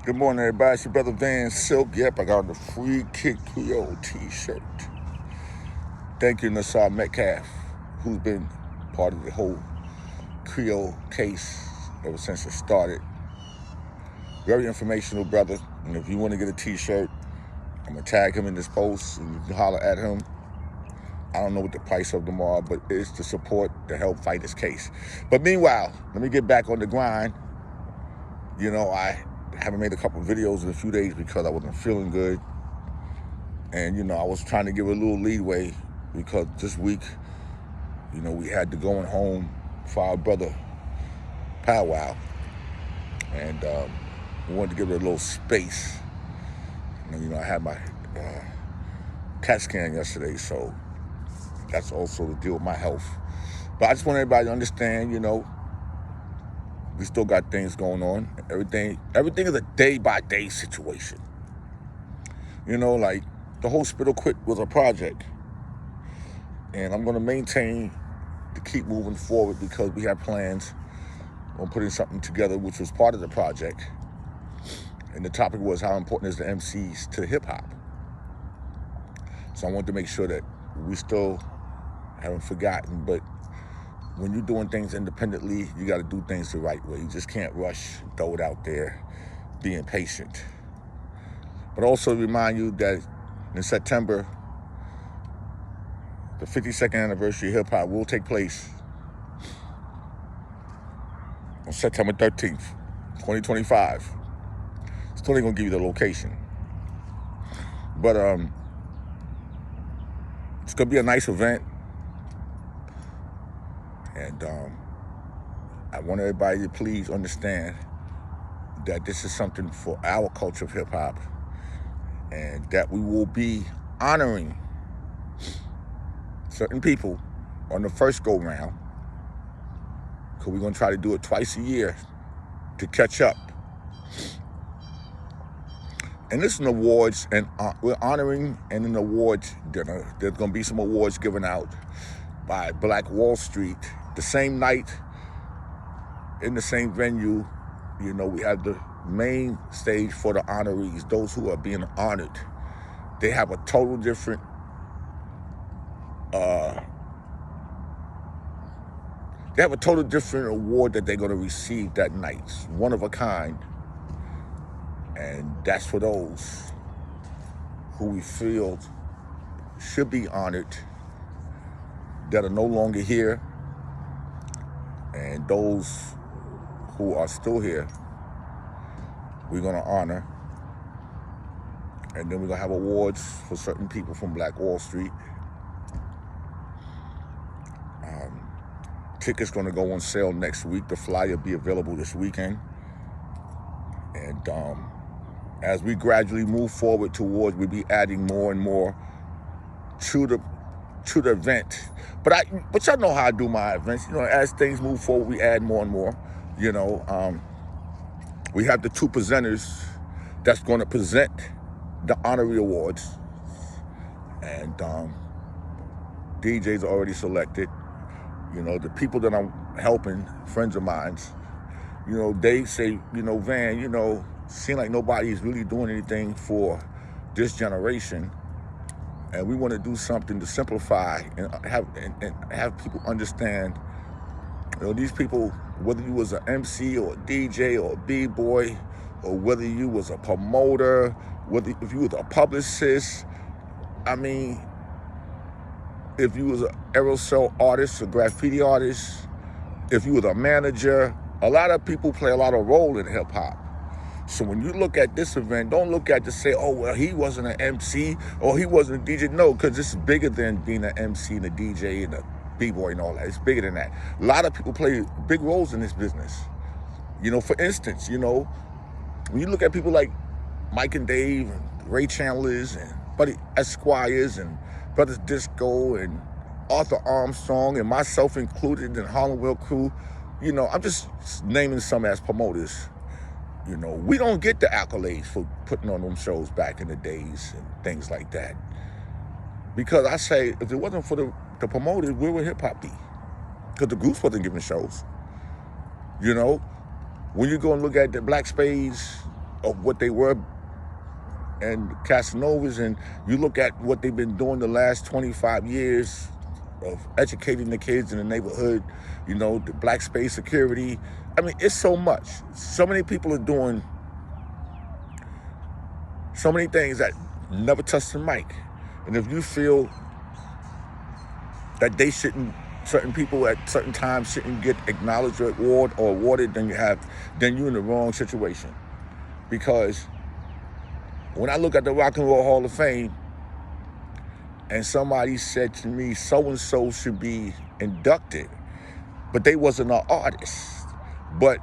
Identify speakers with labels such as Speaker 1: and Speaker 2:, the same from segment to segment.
Speaker 1: Good morning, everybody. It's your brother Van Silk. Yep, I got the free Kick Creole t-shirt. Thank you, Nassar Metcalf, who's been part of the whole Creole case ever since it started. Very informational brother. And if you want to get a t-shirt, I'm going to tag him in this post and you can holler at him. I don't know what the price of them are, but it's to support, to help fight this case. But meanwhile, let me get back on the grind. You know, I haven't made a couple of videos in a few days because I wasn't feeling good. And, you know, I was trying to give a little leeway because this week, you know, we had the going home for our brother powwow. And we wanted to give it a little space. And, you know, I had my CAT scan yesterday, so that's also to deal with my health. But I just want everybody to understand, you know, we still got things going on. Everything is a day-by-day situation. You know, like the hospital quit was a project. And I'm going to maintain to keep moving forward because we have plans on putting something together which was part of the project. And the topic was how important is the MCs to hip-hop. So I wanted to make sure that we still haven't forgotten, but when you're doing things independently, you got to do things the right way. You just can't rush, throw it out there, be impatient. But also remind you that in September, the 52nd anniversary of hip-hop will take place on September 13th, 2025. Still ain't gonna give you the location. But it's gonna be a nice event. And I want everybody to please understand that this is something for our culture of hip-hop and that we will be honoring certain people on the first go-round because we're going to try to do it twice a year to catch up. And this is an awards, and we're honoring in an awards dinner. There's going to be some awards given out by Black Wall Street. The same night, in the same venue, you know, we have the main stage for the honorees, those who are being honored. They have a total different award that they're going to receive that night. One of a kind. And that's for those who we feel should be honored that are no longer here. And those who are still here, we're going to honor. And then we're going to have awards for certain people from Black Wall Street. Tickets going to go on sale next week. The flyer will be available this weekend. And as we gradually move forward towards, we'll be adding more and more to the event. But y'all know how I do my events. You know, as things move forward, we add more and more. You know, we have the two presenters that's going to present the honorary awards. And DJs are already selected. You know, the people that I'm helping, friends of mine, you know, they say, you know, Van, you know, seem like nobody's really doing anything for this generation. And we want to do something to simplify and have people understand, you know, these people, whether you was an MC or a DJ or a B-boy, or whether you was a promoter, if you was a publicist, I mean, if you was an aerosol artist, a graffiti artist, if you was a manager, a lot of people play a lot of role in hip-hop. So when you look at this event, don't look at to say, oh, well, he wasn't an MC or he wasn't a DJ. No, because this is bigger than being an MC and a DJ and a B-boy and all that. It's bigger than that. A lot of people play big roles in this business. You know, for instance, you know, when you look at people like Mike and Dave and Ray Chandlers and Buddy Esquires and Brothers Disco and Arthur Armstrong and myself included and Harlem World Crew, you know, I'm just naming some as promoters. You know, we don't get the accolades for putting on them shows back in the days and things like that. Because I say, if it wasn't for the promoters, where would hip-hop be? Because the groups wasn't giving shows. You know, when you go and look at the Black Spades of what they were and Casanovas, and you look at what they've been doing the last 25 years of educating the kids in the neighborhood, you know, the black space security. I mean, it's so much. So many people are doing so many things that never touch the mic. And if you feel that they shouldn't, certain people at certain times shouldn't get acknowledged or awarded, then you're in the wrong situation. Because when I look at the Rock and Roll Hall of Fame and somebody said to me, so-and-so should be inducted, but they wasn't an artist. But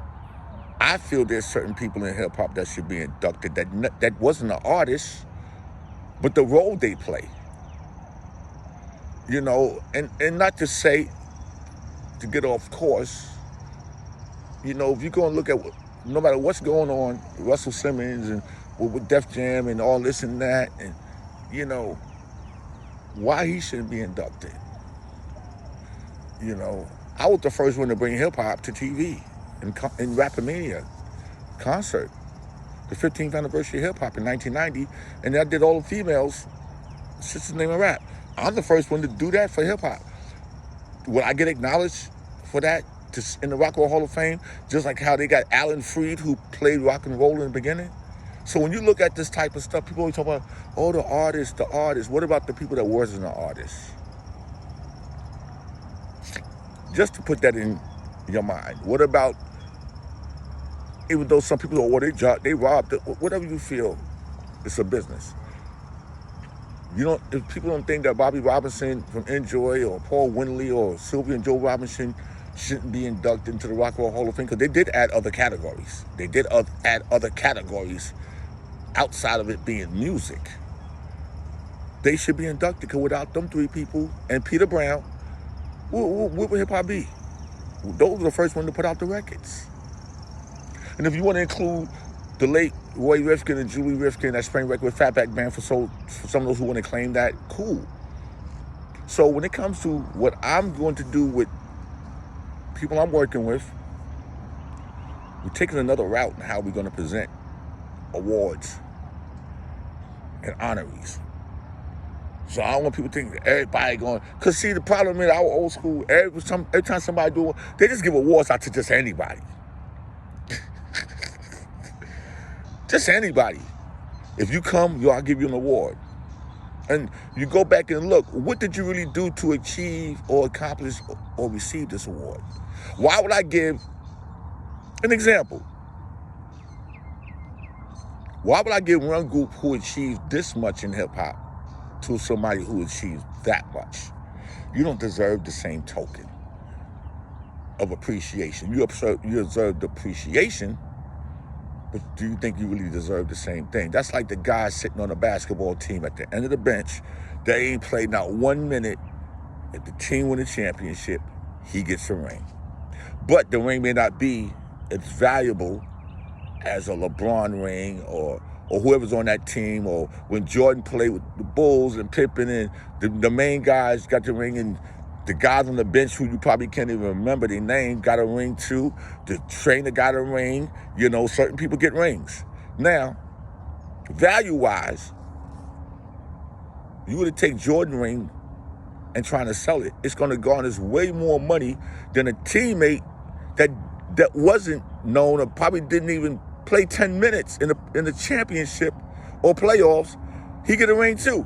Speaker 1: I feel there's certain people in hip hop that should be inducted that wasn't an artist, but the role they play. You know, and not to say, to get off course, you know, if you're going to look at, no matter what's going on, Russell Simmons and with Def Jam and all this and that, and, you know, why he shouldn't be inducted. You know, I was the first one to bring hip-hop to TV in Rapamania concert, the 15th anniversary of hip-hop in 1990, and I did all the females, Sisters Name of Rap. I'm the first one to do that for hip-hop. Will I get acknowledged for that in the Rock and Roll Hall of Fame, just like how they got Alan Freed, who played rock and roll in the beginning? So when you look at this type of stuff, people always talk about, oh, the artists. What about the people that wasn't an artist? Just to put that in your mind. What about, even though some people are, they robbed, whatever you feel, it's a business. If people don't think that Bobby Robinson from Enjoy or Paul Winley or Sylvia and Joe Robinson shouldn't be inducted into the Rock and Roll Hall of Fame, because they did add other categories. They did add other categories outside of it being music. They should be inducted, because without them three people and Peter Brown, what would hip hop be? Those were the first one to put out the records. And if you want to include the late Roy Rifkin and Julie Rifkin, that spring record with Fatback Band, for some of those who want to claim that, cool. So when it comes to what I'm going to do with people I'm working with, we're taking another route in how we're going to present awards and honorees. So I don't want people to think that everybody going, because see, the problem is our old school, every time somebody do it, they just give awards out to just anybody. Just anybody. If you come, I'll give you an award. And you go back and look, what did you really do to achieve or accomplish or receive this award? Why would I give an example? Why would I give one group who achieved this much in hip hop to somebody who achieved that much? You don't deserve the same token of appreciation. You deserve the appreciation, but do you think you really deserve the same thing? That's like the guy sitting on a basketball team at the end of the bench. They ain't played not 1 minute. If the team win a championship, he gets a ring. But the ring may not be as valuable as a LeBron ring or whoever's on that team, or when Jordan played with the Bulls and Pippen, and the main guys got the ring, and the guys on the bench who you probably can't even remember their name got a ring too. The trainer got a ring. You know, certain people get rings. Now, value-wise, you were to take Jordan ring and trying to sell it, it's going to garner way more money than a teammate that wasn't known or probably didn't even play 10 minutes in the championship or playoffs. He get a ring too.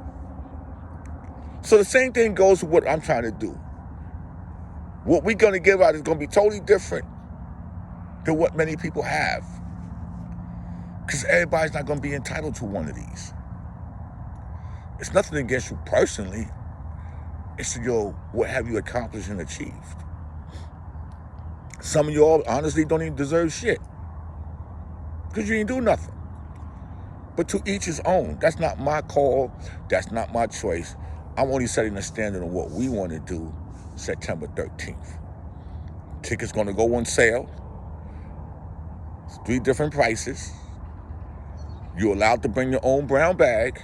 Speaker 1: So the same thing goes with what I'm trying to do. What we're going to give out is going to be totally different than what many people have, because everybody's not going to be entitled to one of these. It's nothing against you personally. It's what have you accomplished and achieved? Some of y'all honestly don't even deserve shit, because you ain't do nothing. But to each his own. That's not my call. That's not my choice. I'm only setting the standard of what we want to do September 13th. Tickets going to go on sale. It's 3 different prices. You're allowed to bring your own brown bag.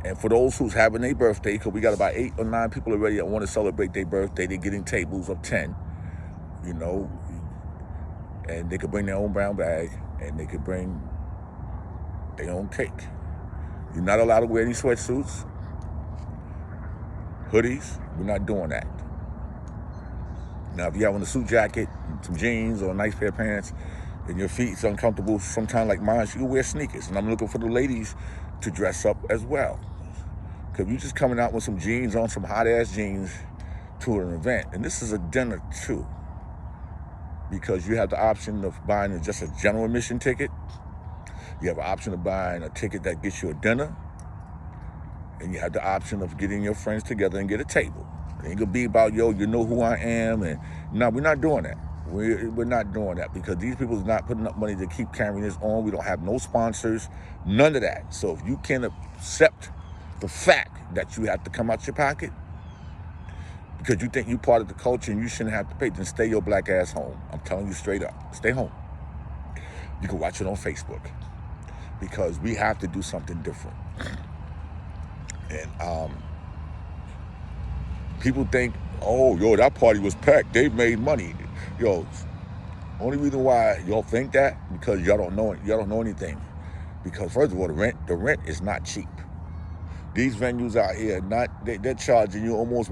Speaker 1: And for those who's having their birthday, because we got about 8 or 9 people already that want to celebrate their birthday, they're getting tables of 10, you know, and they could bring their own brown bag, and they could bring their own cake. You're not allowed to wear any sweatsuits, hoodies. We're not doing that. Now, if you have on a suit jacket, some jeans, or a nice pair of pants, and your feet's uncomfortable, sometimes like mine, you can wear sneakers. And I'm looking for the ladies to dress up as well. Because you just coming out with some jeans on, some hot-ass jeans to an event. And this is a dinner, too. Because you have the option of buying just a general admission ticket. You have an option of buying a ticket that gets you a dinner. And you have the option of getting your friends together and get a table. It ain't gonna be about, yo, you know who I am. And no, we're not doing that. We're not doing that because these people is not putting up money to keep carrying this on. We don't have no sponsors, none of that. So if you can't accept the fact that you have to come out your pocket because you think you're part of the culture and you shouldn't have to pay, then stay your black ass home. I'm telling you straight up, stay home. You can watch it on Facebook because we have to do something different. And people think, oh, yo, that party was packed. They made money. Yo, only reason why y'all think that because y'all don't know anything. Because first of all, the rent is not cheap. These venues out here, they're charging you almost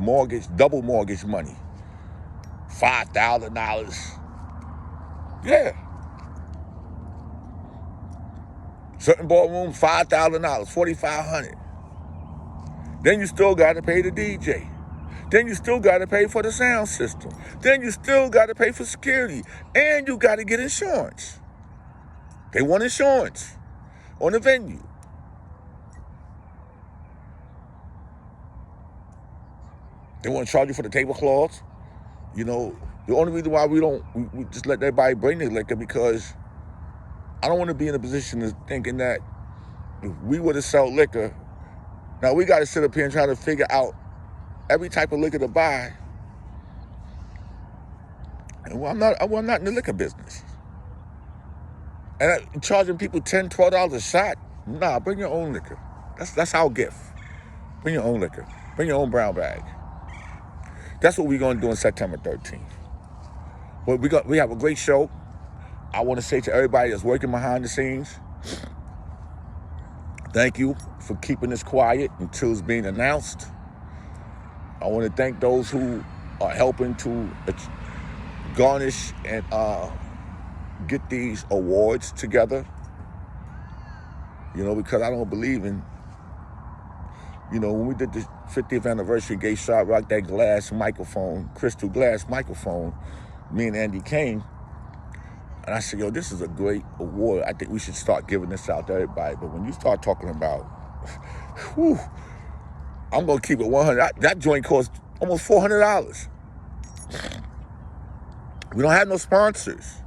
Speaker 1: double mortgage money. $5,000. Yeah. Certain ballrooms, $5,000, $4,500. Then you still got to pay the DJ. Then you still got to pay for the sound system. Then you still got to pay for security. And you got to get insurance. They want insurance on the venue. They want to charge you for the tablecloths. You know, the only reason why we just let everybody bring their liquor because I don't want to be in a position of thinking that if we were to sell liquor, now we got to sit up here and try to figure out every type of liquor to buy. And I'm not in the liquor business. And charging people $10, $12 a shot, nah, bring your own liquor. That's our gift. Bring your own liquor. Bring your own brown bag. That's what we're gonna do on September 13th. But we have a great show. I want to say to everybody that's working behind the scenes, thank you for keeping this quiet until it's being announced. I want to thank those who are helping to garnish and get these awards together. You know, because I don't believe in, you know, when we did the 50th anniversary, gave Shot Rock that glass microphone, crystal glass microphone, me and Andy came, and I said, yo, this is a great award. I think we should start giving this out to everybody. But when you start talking about, whew, I'm going to keep it 100. That joint cost almost $400. We don't have no sponsors.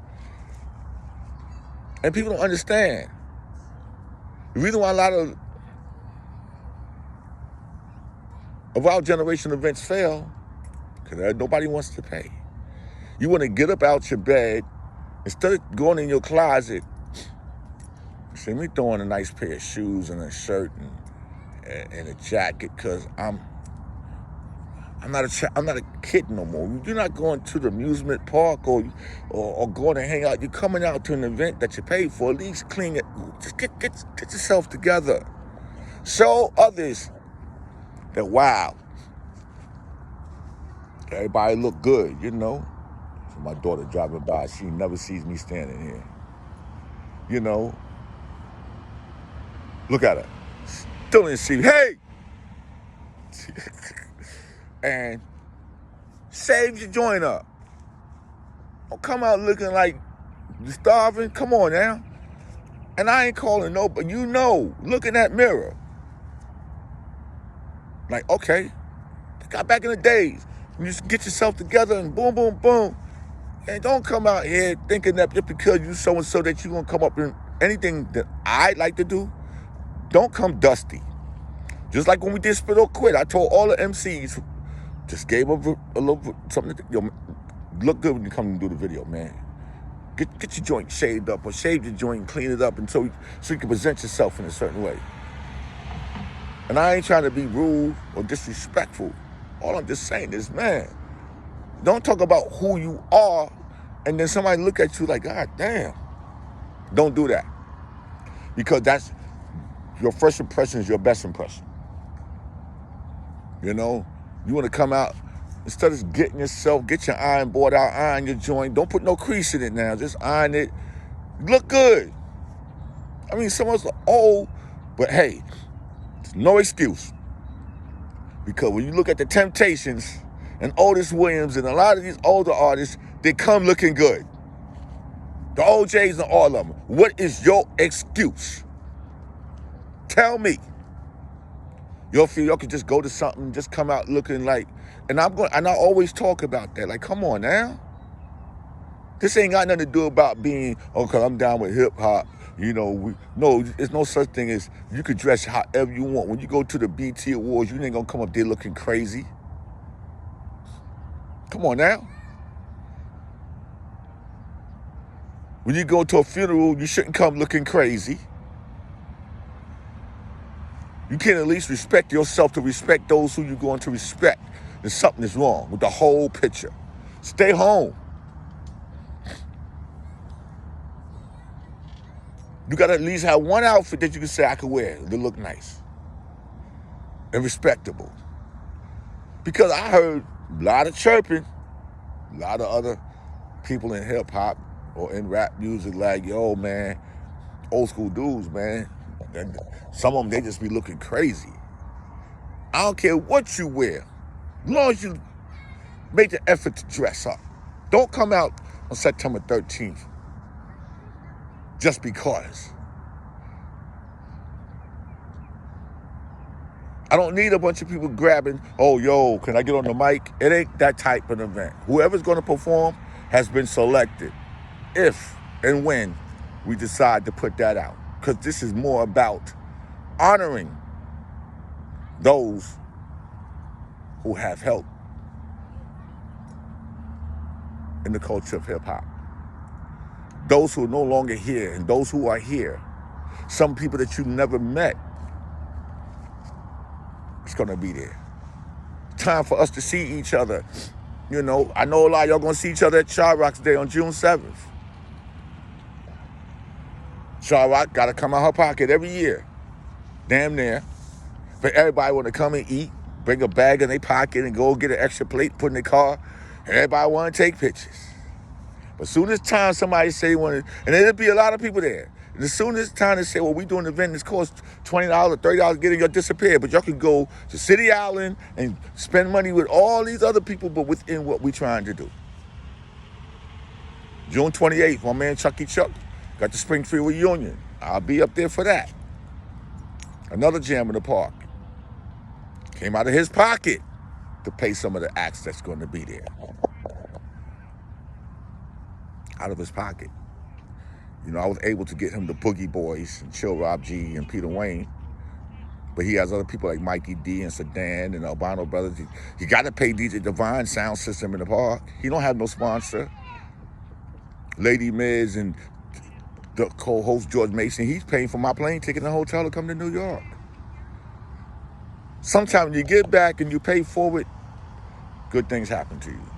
Speaker 1: And people don't understand. The reason why a lot of our generation events fail, because nobody wants to pay. You want to get up out your bed, instead of going in your closet, see me throwing a nice pair of shoes and a shirt and a jacket, because I'm not a kid no more. You're not going to the amusement park or going to hang out. You're coming out to an event that you paid for. At least clean it. Just get yourself together. Show others that, wow, everybody look good, you know. So my daughter driving by, she never sees me standing here. You know, look at her. Still didn't see me. Hey! And save your joint up. Don't come out looking like you're starving. Come on now. And I ain't calling no, but you know, look in that mirror. Like, okay, got back in the days. You just get yourself together and boom, boom, boom. And don't come out here thinking that just because you so-and-so that you're going to come up in anything that I like to do. Don't come dusty. Just like when we did Spit or Quit, I told all the MCs, just gave them a little something. Yo, look good when you come and do the video, man. Get your joint shaved up or shave your joint and clean it up so you can present yourself in a certain way. And I ain't trying to be rude or disrespectful. All I'm just saying is, man, don't talk about who you are and then somebody look at you like, God damn. Don't do that. Because your first impression is your best impression. You know, you want to come out, instead of getting yourself, get your iron board out, iron your joint. Don't put no crease in it now. Just iron it. Look good. I mean, some of us are old, but hey, it's no excuse. Because when you look at the Temptations and Otis Williams and a lot of these older artists, they come looking good. The OJs and all of them. What is your excuse? Tell me. Y'all feel y'all could just go to something, just come out looking like, and I always talk about that. Like, come on now. This ain't got nothing to do about being, oh, cause I'm down with hip hop. You know, no, there's no such thing as you could dress however you want. When you go to the BT Awards, you ain't gonna come up there looking crazy. Come on now. When you go to a funeral, you shouldn't come looking crazy. You can at least respect yourself to respect those who you're going to respect. There's something that's wrong with the whole picture. Stay home. You got to at least have one outfit that you can say I could wear to look nice and respectable. Because I heard a lot of chirping, a lot of other people in hip hop or in rap music like, yo, man, old school dudes, man. And some of them, they just be looking crazy. I don't care what you wear, as long as you make the effort to dress up. Don't come out on September 13th just because. I don't need a bunch of people grabbing, oh, yo, can I get on the mic? It ain't that type of event. Whoever's going to perform has been selected if and when we decide to put that out. Because this is more about honoring those who have helped in the culture of hip-hop. Those who are no longer here and those who are here. Some people that you never met. It's going to be there. Time for us to see each other. You know, I know a lot of y'all going to see each other at Shah Rock's Day on June 7th. Shah Rock got to come out her pocket every year. Damn near. But everybody want to come and eat, bring a bag in their pocket and go get an extra plate, put in their car. And everybody want to take pictures. But as soon as time somebody say one, and there'll be a lot of people there. And as soon as time they say, well, we doing an event that's costs $20 or $30 getting y'all disappear, but y'all can go to City Island and spend money with all these other people, but within what we trying to do. June 28th, my man Chucky Chuck got the Springfield reunion. I'll be up there for that. Another jam in the park. Came out of his pocket to pay some of the acts that's going to be there. Out of his pocket. You know, I was able to get him the Boogie Boys and Chill Rob G and Peter Wayne. But he has other people like Mikey D and Sedan and Albano Brothers. He got to pay DJ Divine Sound System in the park. He don't have no sponsor. Lady Miz and the co-host George Mason, he's paying for my plane ticket and the hotel to come to New York. Sometimes when you get back and you pay forward, good things happen to you.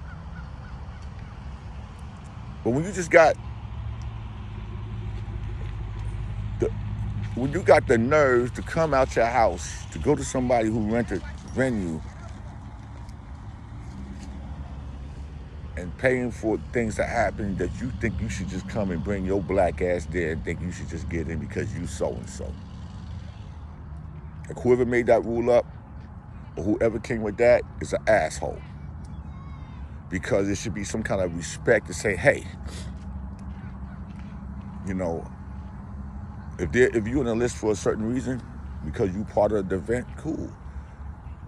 Speaker 1: But when you just got when you got the nerves to come out your house to go to somebody who rented venue and paying for things that happen that you think you should just come and bring your black ass there and think you should just get in because you so-and-so. Like whoever made that rule up or whoever came with that is an asshole. Because there should be some kind of respect to say, hey, you know, if you're on a list for a certain reason, because you part of the event, cool.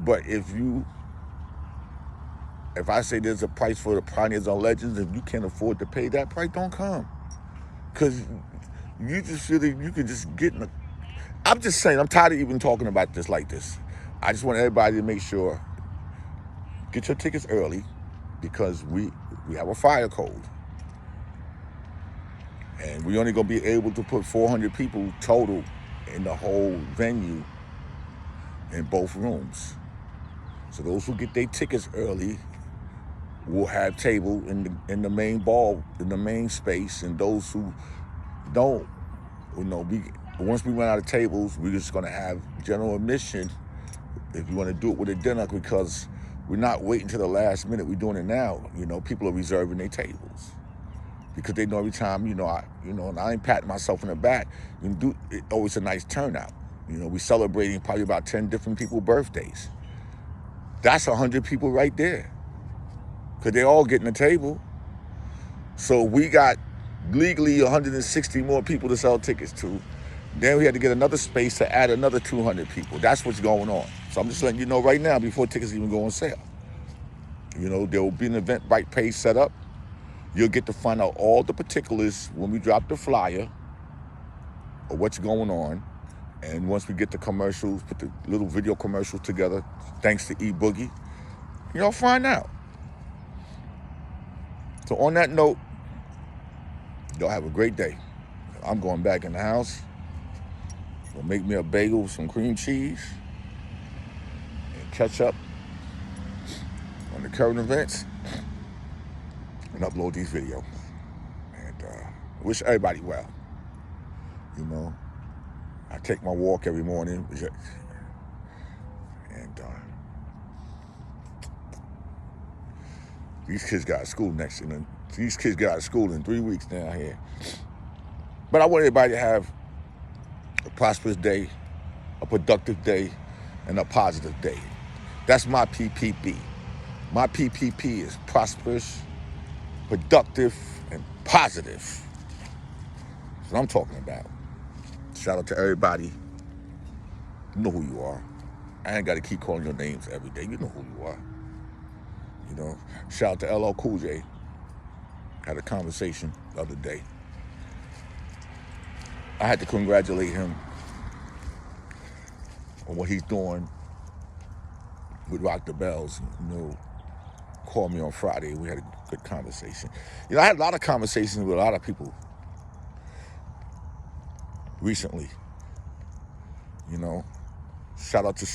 Speaker 1: But if I say there's a price for the Pioneers and Legends, if you can't afford to pay that price, don't come. Because you just feel that you can just get in I'm just saying, I'm tired of even talking about this like this. I just want everybody to make sure, get your tickets early, because we have a fire code. And we're only going to be able to put 400 people total in the whole venue in both rooms. So those who get their tickets early will have table in the main ball, in the main space. And those who don't, you know, once we run out of tables, we're just gonna have general admission if you want to do it with a dinner, because we're not waiting till the last minute. We're doing it now. You know, people are reserving their tables because they know every time, and I ain't patting myself in the back. It's always a nice turnout. You know, we're celebrating probably about 10 different people's birthdays. That's 100 people right there, because they all getting a table. So we got legally 160 more people to sell tickets to. Then we had to get another space to add another 200 people. That's what's going on. So I'm just letting you know right now, before tickets even go on sale. You know, there will be an Eventbrite page set up. You'll get to find out all the particulars when we drop the flyer of what's going on. And once we get the commercials, put the little video commercials together, thanks to eBoogie, you'll find out. So on that note, y'all have a great day. I'm going back in the house. I'll make me a bagel with some cream cheese and ketchup on the current events and upload these videos. And wish everybody well. You know, I take my walk every morning. And these kids got out of school these kids got out of school in 3 weeks down here. But I want everybody to have a prosperous day, a productive day, and a positive day. That's my PPP. My PPP is prosperous, productive, and positive. That's what I'm talking about. Shout out to everybody. You know who you are. I ain't got to keep calling your names every day. You know who you are. You know, shout out to LL Cool J. Had a conversation the other day. I had to congratulate him on what he's doing with Rock the Bells. You know, called me on Friday. We had a good conversation. You know, I had a lot of conversations with a lot of people recently. You know, shout out to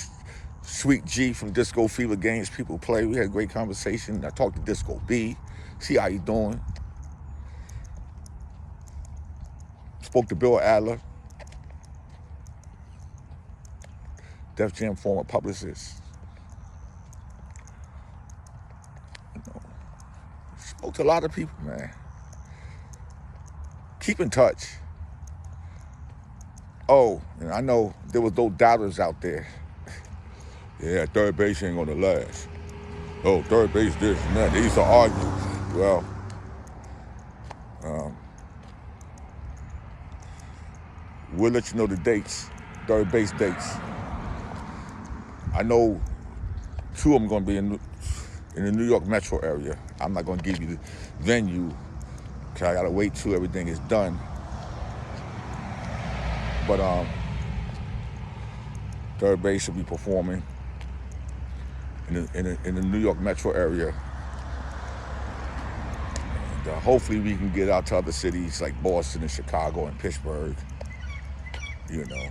Speaker 1: Sweet G from Disco Fever Games People Play. We had a great conversation. I talked to Disco B, see how he's doing. Spoke to Bill Adler, Def Jam former publicist. You know, spoke to a lot of people, man. Keep in touch. Oh, and I know there was those doubters out there. Yeah, third base ain't gonna last. Oh, third base this and that. They used to argue. Well, we'll let you know the dates, third base dates. I know 2 of them going to be in the New York metro area. I'm not going to give you the venue because I got to wait till everything is done. But third base will be performing in the New York metro area. And hopefully we can get out to other cities like Boston and Chicago and Pittsburgh. You know,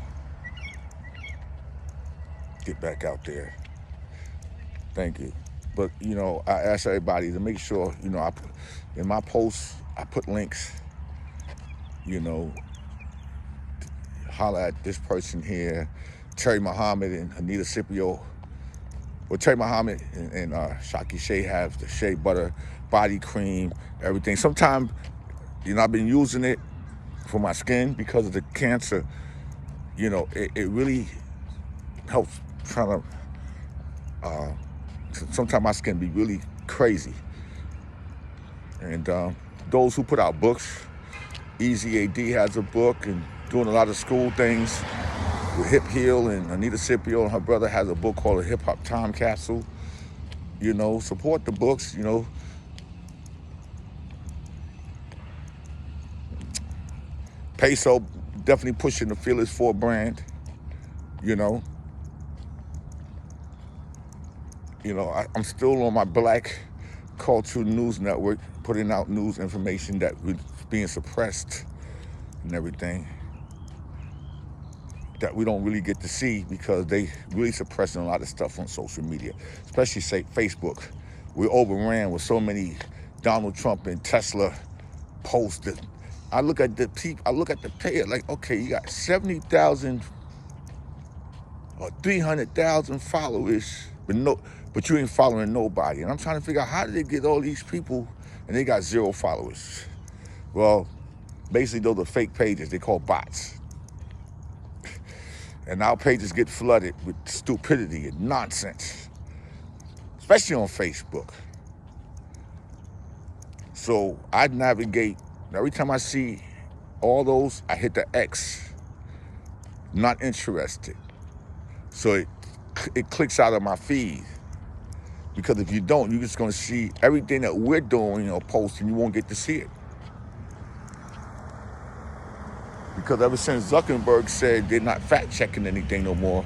Speaker 1: get back out there. Thank you. But, you know, I ask everybody to make sure, you know, in my posts, I put links, you know, holler at this person here, Terry Muhammad and Anita Scipio. Well, Terry Muhammad and Shaki Shea have the shea butter, body cream, everything. Sometimes, you know, I've been using it for my skin because of the cancer. You know, it really helps trying to, sometimes my skin be really crazy. And those who put out books, Easy AD has a book and doing a lot of school things with Hip Heal, and Anita Scipio and her brother has a book called A Hip Hop Time Capsule. You know, support the books, you know. Peso definitely pushing the Fearless 4 brand, you know. You know, I'm still on my Black Culture News Network, putting out news information that was being suppressed and everything that we don't really get to see because they really suppressing a lot of stuff on social media, especially say Facebook. We're overran with so many Donald Trump and Tesla posts that I look at the people, I look at the payer like, okay, you got 70,000 or 300,000 followers, but you ain't following nobody. And I'm trying to figure out, how did they get all these people and they got 0 followers? Well, basically those are fake pages. They call bots. And our pages get flooded with stupidity and nonsense, especially on Facebook. So I navigate, every time I see all those, I hit the X, not interested. So it clicks out of my feed. Because if you don't, you're just gonna see everything that we're doing or posting, you won't get to see it. Because ever since Zuckerberg said they're not fact checking anything no more,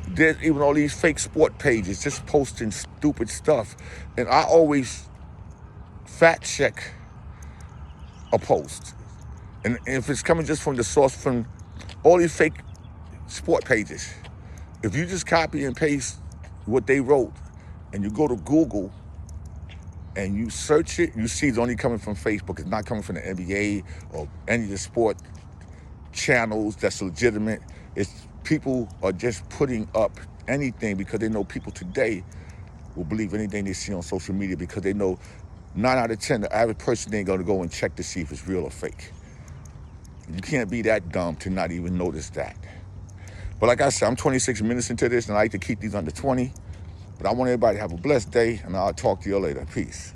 Speaker 1: there's even all these fake sport pages just posting stupid stuff. And I always fact check a post. And if it's coming just from the source from all these fake sport pages, if you just copy and paste what they wrote and you go to Google and you search it, you see it's only coming from Facebook. It's not coming from the NBA or any of the sport channels that's legitimate. It's people are just putting up anything because they know people today will believe anything they see on social media, because they know 9 out of 10, the average person ain't gonna go and check to see if it's real or fake. You can't be that dumb to not even notice that. But like I said, I'm 26 minutes into this and I like to keep these under 20. But I want everybody to have a blessed day, and I'll talk to you later. Peace.